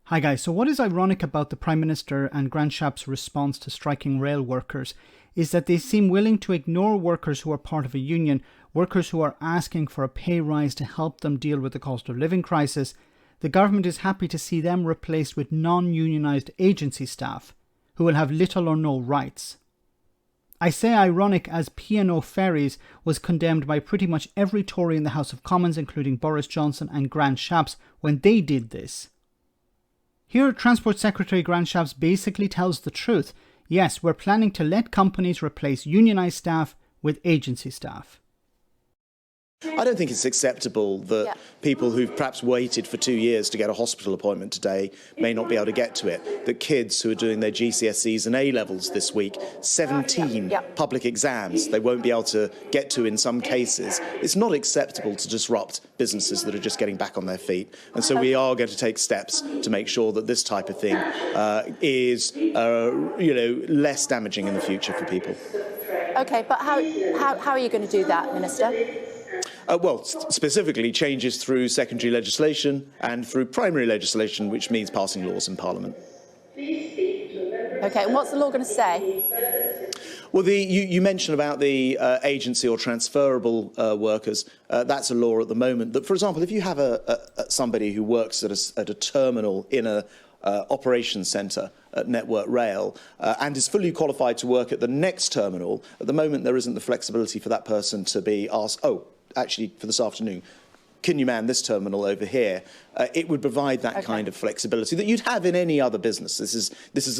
Hi guys, so what is ironic about the Prime Minister and Grant Shapps' response to striking rail workers is that they seem willing to ignore workers who are part of a union, workers who are asking for a pay rise to help them deal with the cost of living crisis. The government is happy to see them replaced with non-unionised agency staff who will have little or no rights. I say ironic as P&O Ferries was condemned by pretty much every Tory in the House of Commons, including Boris Johnson and Grant Shapps, when they did this. Here, Transport Secretary Grant Shapps basically tells the truth. Yes, we're planning to let companies replace unionised staff with agency staff. I don't think it's acceptable that people who've perhaps waited for 2 years to get a hospital appointment today may not be able to get to it. That kids who are doing their GCSEs and A-levels this week, 17 public exams they won't be able to get to in some cases. It's not acceptable to disrupt businesses that are just getting back on their feet. And so we are going to take steps to make sure that this type of thing is less damaging in the future for people. OK, but how are you going to do that, Minister? Specifically changes through secondary legislation and through primary legislation, which means passing laws in Parliament. OK, and what's the law going to say? Well, you mentioned about the agency or transferable workers. That's a law at the moment that, for example, if you have somebody who works at a terminal in a operations centre at Network Rail and is fully qualified to work at the next terminal, at the moment there isn't the flexibility for that person to be asked, actually, for this afternoon, can you man this terminal over here? It would provide that kind of flexibility that you'd have in any other business. These are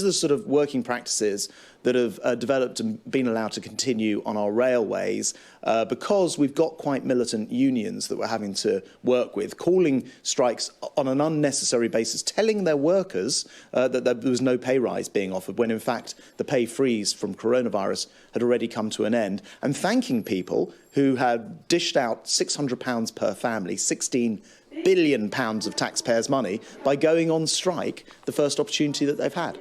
the sort of working practices that have developed and been allowed to continue on our railways because we've got quite militant unions that we're having to work with, calling strikes on an unnecessary basis, telling their workers that there was no pay rise being offered when in fact the pay freeze from coronavirus had already come to an end, and thanking people who had dished out £600 per family, £16 billion of taxpayers' money, by going on strike the first opportunity that they've had.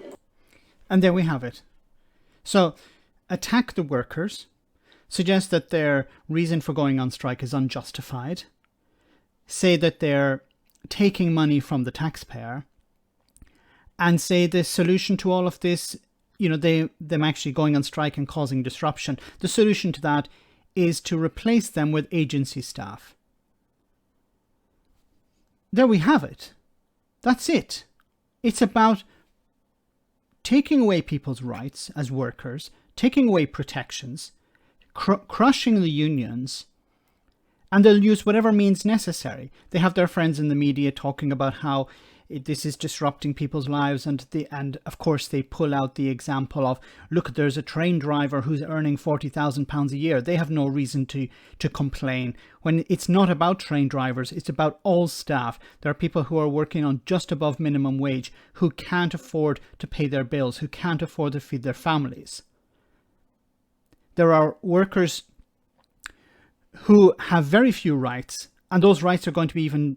And there we have it. So, attack the workers, suggest that their reason for going on strike is unjustified, say that they're taking money from the taxpayer, and say the solution to all of this, them actually going on strike and causing disruption, the solution to that is to replace them with agency staff. There we have it. That's it. It's about taking away people's rights as workers, taking away protections, crushing the unions, and they'll use whatever means necessary. They have their friends in the media talking about how this is disrupting people's lives, and of course they pull out the example of, look, there's a train driver who's earning £40,000 a year. They have no reason to complain, when it's not about train drivers, it's about all staff. There are people who are working on just above minimum wage who can't afford to pay their bills, who can't afford to feed their families. There are workers who have very few rights, and those rights are going to be even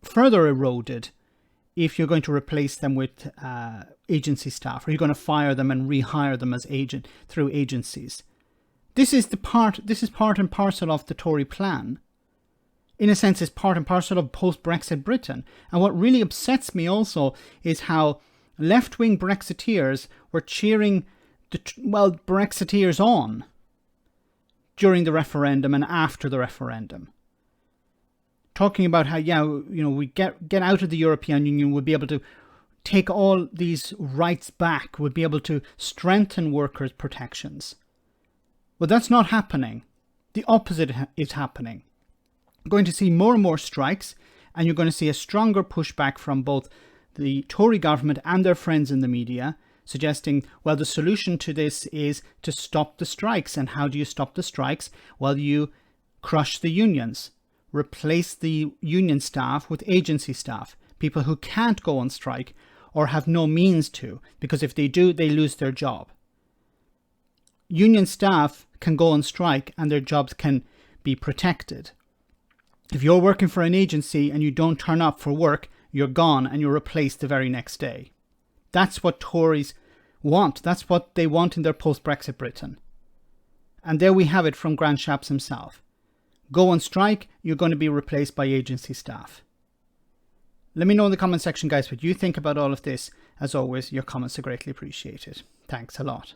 further eroded if you're going to replace them with agency staff, or you're going to fire them and rehire them as through agencies. This is part and parcel of the Tory plan. In a sense, it's part and parcel of post-Brexit Britain. And what really upsets me also is how left-wing Brexiteers were cheering Brexiteers on during the referendum and after the referendum, talking about how, we get out of the European Union, we'll be able to take all these rights back, we'll be able to strengthen workers' protections. Well, that's not happening. The opposite is happening. You're going to see more and more strikes, and you're going to see a stronger pushback from both the Tory government and their friends in the media, suggesting, well, the solution to this is to stop the strikes. And how do you stop the strikes? Well, you crush the unions. Replace the union staff with agency staff, people who can't go on strike or have no means to, because if they do, they lose their job. Union staff can go on strike and their jobs can be protected. If you're working for an agency and you don't turn up for work, you're gone and you're replaced the very next day. That's what Tories want. That's what they want in their post-Brexit Britain. And there we have it from Grant Shapps himself. Go on strike, you're going to be replaced by agency staff. Let me know in the comment section, guys, what you think about all of this. As always, your comments are greatly appreciated. Thanks a lot.